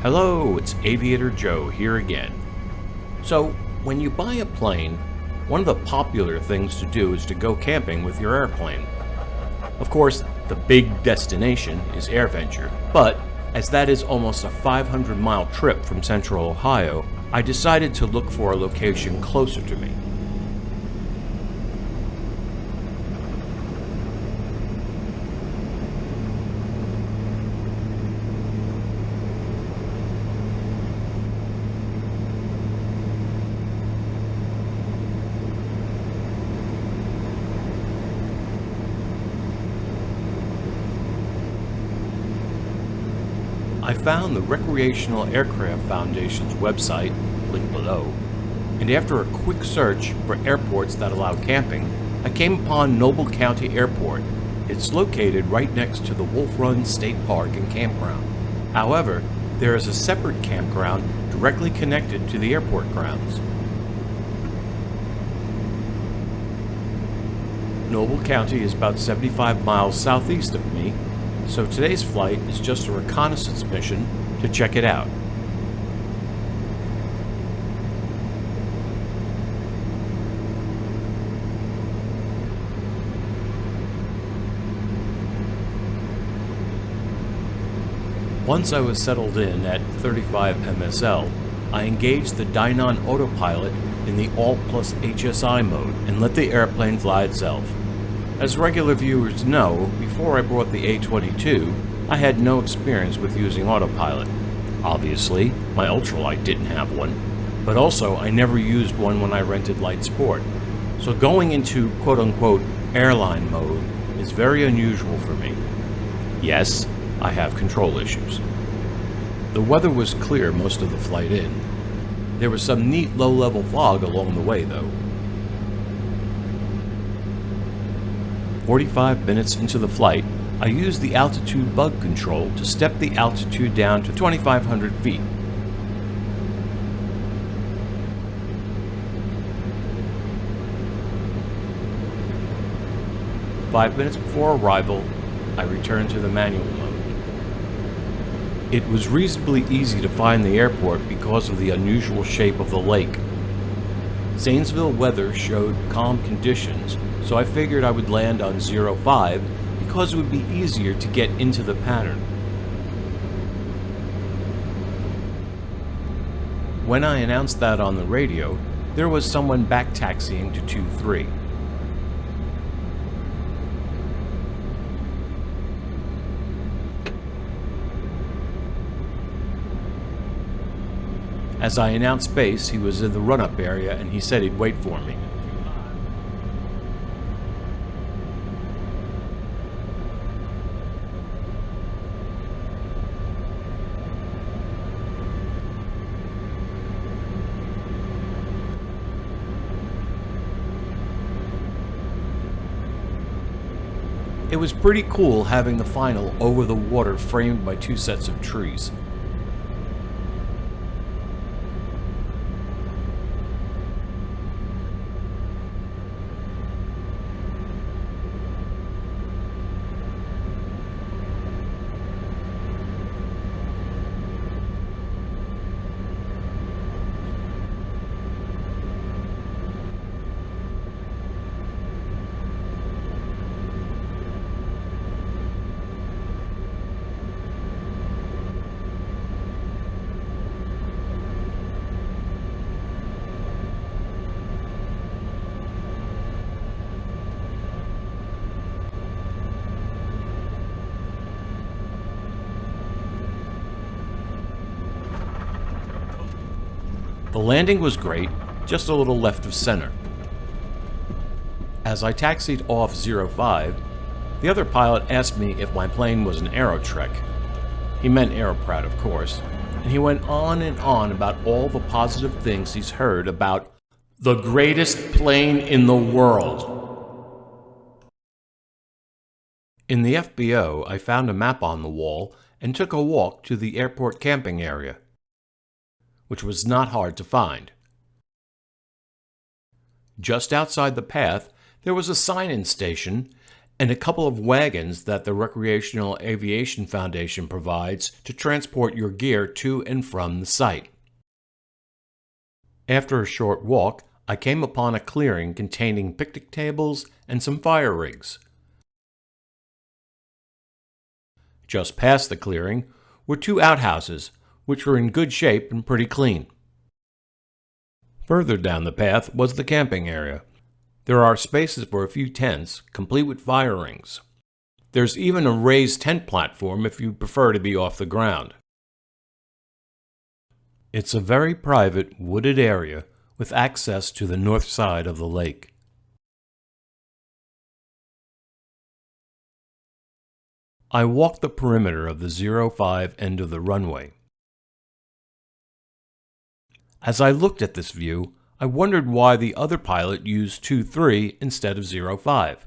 Hello, it's Aviator Joe here again. So, when you buy a plane, one of the popular things to do is to go camping with your airplane. Of course, the big destination is AirVenture, but as that is almost a 500-mile trip from central Ohio, I decided to look for a location closer to me. I found the Recreational Aircraft Foundation's website, linked below, and after a quick search for airports that allow camping, I came upon Noble County Airport. It's located right next to the Wolf Run State Park and Campground. However, there is a separate campground directly connected to the airport grounds. Noble County is about 75 miles southeast of me, so today's flight is just a reconnaissance mission to check it out. Once I was settled in at 35 MSL, I engaged the Dynon autopilot in the Alt plus HSI mode and let the airplane fly itself. As regular viewers know, before I bought the A22, I had no experience with using autopilot. Obviously, my ultralight didn't have one, but also I never used one when I rented Light Sport. So going into quote-unquote airline mode is very unusual for me. Yes, I have control issues. The weather was clear most of the flight in. There was some neat low-level fog along the way though. 45 minutes into the flight, I used the altitude bug control to step the altitude down to 2,500 feet. Five minutes before arrival, I returned to the manual mode. It was reasonably easy to find the airport because of the unusual shape of the lake. Zanesville weather showed calm conditions, so I figured I would land on 05 because it would be easier to get into the pattern. When I announced that on the radio, there was someone back taxiing to 23. As I announced base, he was in the run-up area and he said he'd wait for me. It was pretty cool having the final over the water framed by two sets of trees. The landing was great, just a little left of center. As I taxied off 05, the other pilot asked me if my plane was an Aerotrek. He meant Aeroprat, of course, and he went on and on about all the positive things he's heard about the greatest plane in the world. In the FBO, I found a map on the wall and took a walk to the airport camping area, which was not hard to find. Just outside the path, there was a sign-in station and a couple of wagons that the Recreational Aviation Foundation provides to transport your gear to and from the site. After a short walk, I came upon a clearing containing picnic tables and some fire rigs. Just past the clearing were 2 outhouses, which were in good shape and pretty clean. Further down the path was the camping area. There are spaces for a few tents, complete with fire rings. There's even a raised tent platform if you prefer to be off the ground. It's a very private, wooded area with access to the north side of the lake. I walked the perimeter of the 05 end of the runway. As I looked at this view, I wondered why the other pilot used 2-3 instead of 05.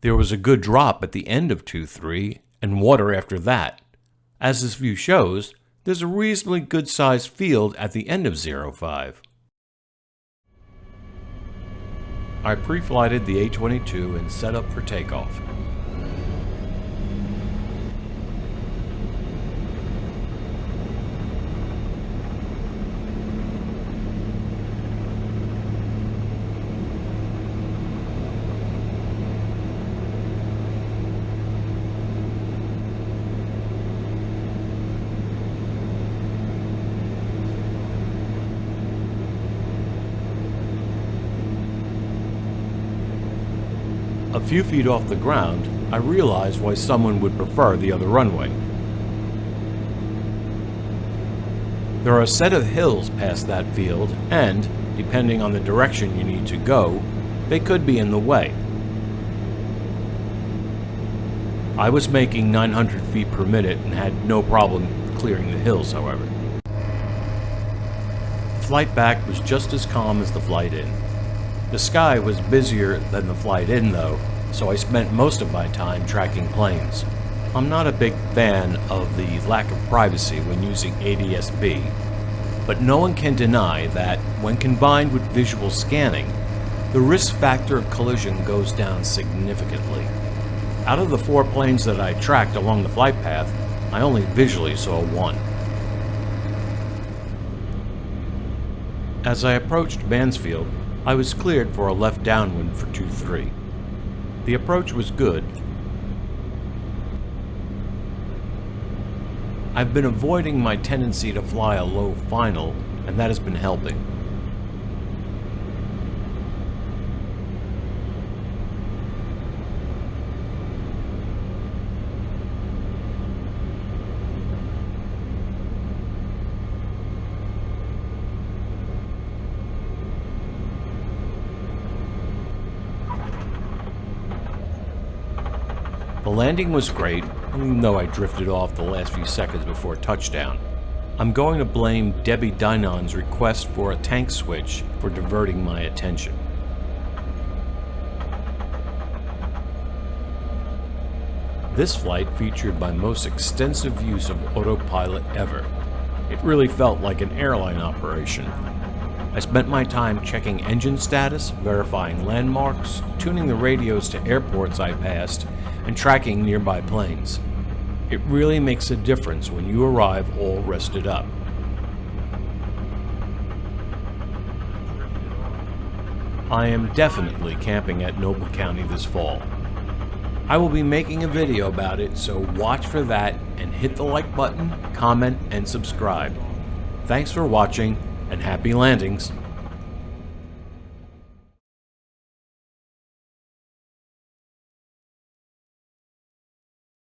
There was a good drop at the end of 2-3 and water after that. As this view shows, there's a reasonably good-sized field at the end of 05. I pre-flighted the A-22 and set up for takeoff. A few feet off the ground, I realized why someone would prefer the other runway. There are a set of hills past that field, and, depending on the direction you need to go, they could be in the way. I was making 900 feet per minute and had no problem clearing the hills, however. The flight back was just as calm as the flight in. The sky was busier than the flight in, though, so I spent most of my time tracking planes. I'm not a big fan of the lack of privacy when using ADS-B, but no one can deny that, when combined with visual scanning, the risk factor of collision goes down significantly. Out of the 4 planes that I tracked along the flight path, I only visually saw 1. As I approached Mansfield, I was cleared for a left downwind for 2-3. The approach was good. I've been avoiding my tendency to fly a low final, and that has been helping. The landing was great, even though I drifted off the last few seconds before touchdown. I'm going to blame Debbie Dinon's request for a tank switch for diverting my attention. This flight featured my most extensive use of autopilot ever. It really felt like an airline operation. I spent my time checking engine status, verifying landmarks, tuning the radios to airports I passed, and tracking nearby planes. It really makes a difference when you arrive all rested up. I am definitely camping at Noble County this fall. I will be making a video about it, so watch for that and hit the like button, comment, and subscribe. Thanks for watching, and happy landings!